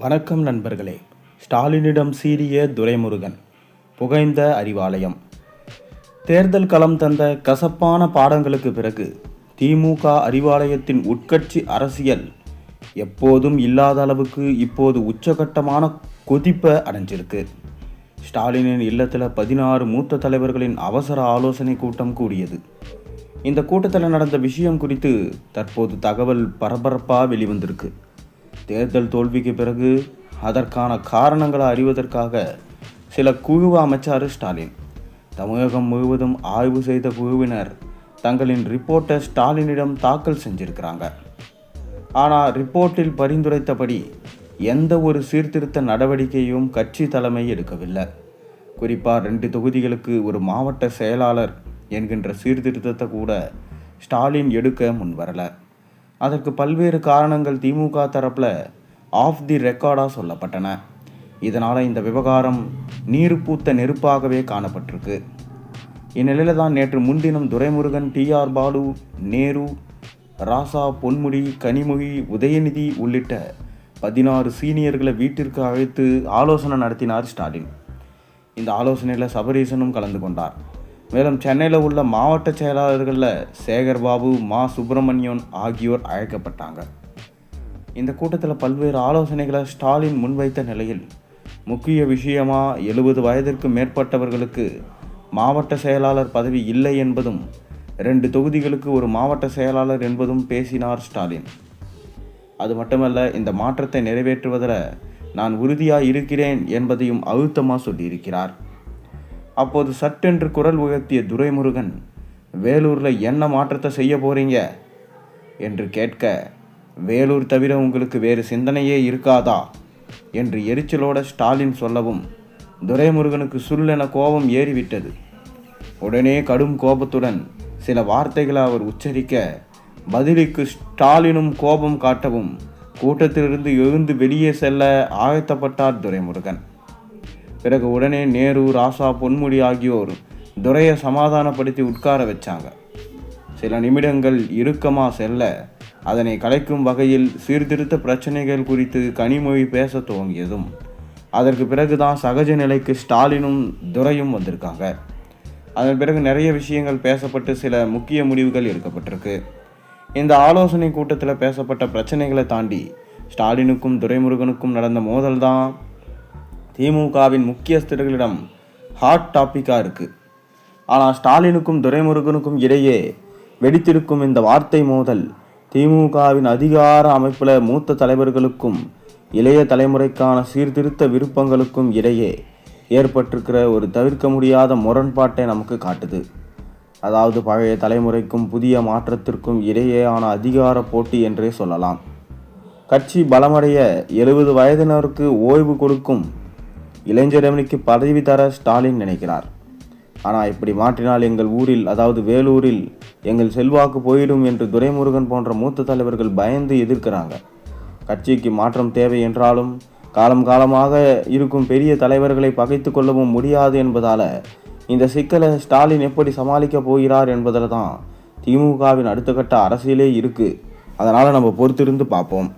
வணக்கம் நண்பர்களே. ஸ்டாலினிடம் சீறிய துரைமுருகன், புகைந்த அறிவாலயம். தேர்தல் களம் தந்த கசப்பான பாடங்களுக்கு பிறகு திமுக அறிவாலயத்தின் உட்கட்சி அரசியல் எப்போதும் இல்லாத அளவுக்கு இப்போது உச்சகட்டமான கொதிப்பை அடைஞ்சிருக்கு. ஸ்டாலினின் இல்லத்தில் 16 மூத்த தலைவர்களின் அவசர ஆலோசனை கூட்டம் கூடியது. இந்த கூட்டத்தில் நடந்த விஷயம் குறித்து தற்போது தகவல் பரபரப்பாக வெளிவந்திருக்கு. தேர்தல் தோல்விக்கு பிறகு அதற்கான காரணங்களை அறிவதற்காக சில குழுவை அமைச்சார் ஸ்டாலின். தமிழகம் முழுவதும் ஆய்வு செய்த குழுவினர் தங்களின் ரிப்போர்ட்டை ஸ்டாலினிடம் தாக்கல் செஞ்சிருக்கிறாங்க. ஆனால் ரிப்போர்ட்டில் பரிந்துரைத்தபடி எந்த ஒரு சீர்திருத்த நடவடிக்கையும் கட்சி தலைமை எடுக்கவில்லை. குறிப்பாக 2 தொகுதிகளுக்கு ஒரு மாவட்ட செயலாளர் என்கின்ற சீர்திருத்தத்தை கூட ஸ்டாலின் எடுக்க முன்வரலை. அதற்கு பல்வேறு காரணங்கள் திமுக தரப்பில் ஆஃப் தி ரெக்கார்டாக சொல்லப்பட்டன. இதனால் இந்த விவகாரம் நீர் பூத்த நெருப்பாகவே காணப்பட்டிருக்கு. இந்நிலையில் தான் நேற்று முன்தினம் துரைமுருகன், டிஆர் பாலு, நேரு, ராசா, பொன்முடி, கனிமொழி, உதயநிதி உள்ளிட்ட 16 சீனியர்களை வீட்டிற்கு அழைத்து ஆலோசனை நடத்தினார் ஸ்டாலின். இந்த ஆலோசனையில் சபரீசனும் கலந்து கொண்டார். மேலும் சென்னையில் உள்ள மாவட்ட செயலாளர்களில் சேகர்பாபு, மா சுப்பிரமணியன் ஆகியோர் அழைக்கப்பட்டாங்க. இந்த கூட்டத்தில் பல்வேறு ஆலோசனைகளை ஸ்டாலின் முன்வைத்த நிலையில் முக்கிய விஷயமாக 70 வயதிற்கு மேற்பட்டவர்களுக்கு மாவட்ட செயலாளர் பதவி இல்லை என்பதும் 2 தொகுதிகளுக்கு ஒரு மாவட்ட செயலாளர் என்பதும் பேசினார் ஸ்டாலின். அது மட்டுமல்ல, இந்த மாற்றத்தை நிறைவேற்றுவதில் நான் உறுதியாக இருக்கிறேன் என்பதையும் அழுத்தமாக சொல்லியிருக்கிறார். அப்போது சட்டென்று குரல் உயர்த்திய துரைமுருகன், வேலூரில் என்ன மாற்றத்தை செய்ய போறீங்க என்று கேட்க, வேலூர் தவிர உங்களுக்கு வேறு சிந்தனையே இருக்காதா என்று எரிச்சலோட ஸ்டாலின் சொல்லவும் துரைமுருகனுக்கு சுல்லென கோபம் ஏறிவிட்டது. உடனே கடும் கோபத்துடன் சில வார்த்தைகளை அவர் உச்சரிக்க, பதிலுக்கு ஸ்டாலினும் கோபம் காட்டவும் கூட்டத்திலிருந்து எழுந்து வெளியே செல்ல ஆயத்தப்பட்டார் துரைமுருகன். பிறகு உடனே நேரு, ராசா, பொன்முடி ஆகியோர் துரையை சமாதானப்படுத்தி உட்கார வச்சாங்க. சில நிமிடங்கள் இறுக்கமாக செல்ல அதனை கலைக்கும் வகையில் சீர்திருத்த பிரச்சனைகள் குறித்து கனிமொழி பேச துவங்கியதும் அதற்கு பிறகுதான் சகஜ நிலைக்கு ஸ்டாலினும் துரையும் வந்திருக்காங்க. அதன் பிறகு நிறைய விஷயங்கள் பேசப்பட்டு சில முக்கிய முடிவுகள் எடுக்கப்பட்டிருக்கு. இந்த ஆலோசனை கூட்டத்தில் பேசப்பட்ட பிரச்சனைகளை தாண்டி ஸ்டாலினுக்கும் துரைமுருகனுக்கும் நடந்த மோதல் தான் திமுகவின் முக்கியஸ்தர்களிடம் ஹாட் டாப்பிக்காக இருக்குது. ஆனால் ஸ்டாலினுக்கும் துரைமுருகனுக்கும் இடையே வெடித்திருக்கும் இந்த வார்த்தை மோதல் திமுகவின் அதிகார அமைப்பில் மூத்த தலைவர்களுக்கும் இளைய தலைமுறைக்கான சீர்திருத்த விருப்பங்களுக்கும் இடையே ஏற்பட்டிருக்கிற ஒரு தவிர்க்க முடியாத முரண்பாட்டை நமக்கு காட்டுது. அதாவது பழைய தலைமுறைக்கும் புதிய மாற்றத்திற்கும் இடையேயான அதிகார போட்டி என்றே சொல்லலாம். கட்சி பலமடைய 70 வயதினருக்கு ஓய்வு கொடுக்கும் இளைஞரணிக்கு பதவி தர ஸ்டாலின் நினைக்கிறார். ஆனால் இப்படி மாற்றினால் எங்கள் ஊரில், அதாவது வேலூரில் எங்கள் செல்வாக்கு போயிடும் என்று துரைமுருகன் போன்ற மூத்த தலைவர்கள் பயந்து எதிர்க்கிறாங்க. கட்சிக்கு மாற்றம் தேவை என்றாலும் காலமாக இருக்கும் பெரிய தலைவர்களை பகைத்து கொள்ளவும் முடியாது என்பதால் இந்த சிக்கலை ஸ்டாலின் எப்படி சமாளிக்க போகிறார் என்பதில் தான் திமுகவின் அடுத்த கட்ட அரசியலே இருக்குது. அதனால் நம்ம பொறுத்திருந்து பார்ப்போம்.